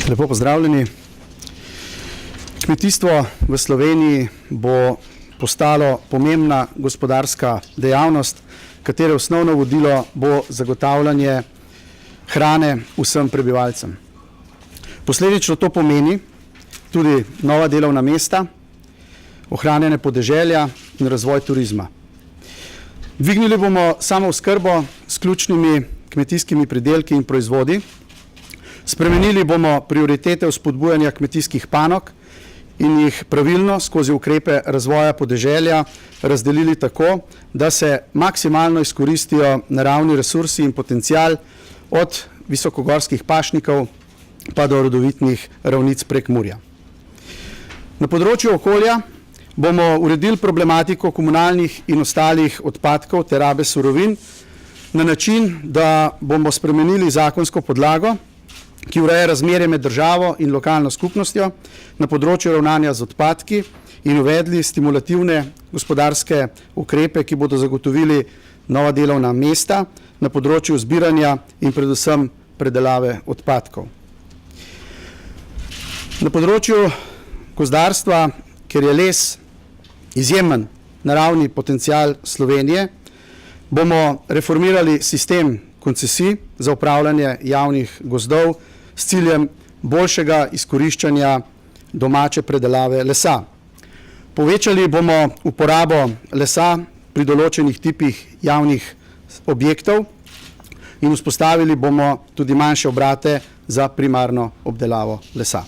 Lepo pozdravljeni. Kmetijstvo v Sloveniji bo postalo pomembna gospodarska dejavnost, katere osnovno vodilo bo zagotavljanje hrane vsem prebivalcem. Posledično to pomeni tudi nova delovna mesta, ohranjanje podeželja in razvoj turizma. Dvignili bomo samooskrbo s ključnimi kmetijskimi pridelki in proizvodi, spremenili bomo prioritete vzpodbujanja kmetijskih panog in jih pravilno skozi ukrepe razvoja podeželja razdelili tako, da se maksimalno izkoristijo naravni resursi in potencial od visokogorskih pašnikov pa do rodovitnih ravnic Prekmurja. Na področju okolja bomo uredili problematiko komunalnih in ostalih odpadkov ter rabe surovin na način, da bomo spremenili zakonsko podlago, ki ureja razmerje med državo in lokalno skupnostjo na področju ravnanja z odpadki in uvedli stimulativne gospodarske ukrepe, ki bodo zagotovili nova delovna mesta na področju zbiranja in predvsem predelave odpadkov. Na področju gozdarstva, ker je les izjemen naravni potencial Slovenije, bomo reformirali sistem koncesij za upravljanje javnih gozdov s ciljem boljšega izkoriščanja domače predelave lesa. Povečali bomo uporabo lesa pri določenih tipih javnih objektov in vzpostavili bomo tudi manjše obrate za primarno obdelavo lesa.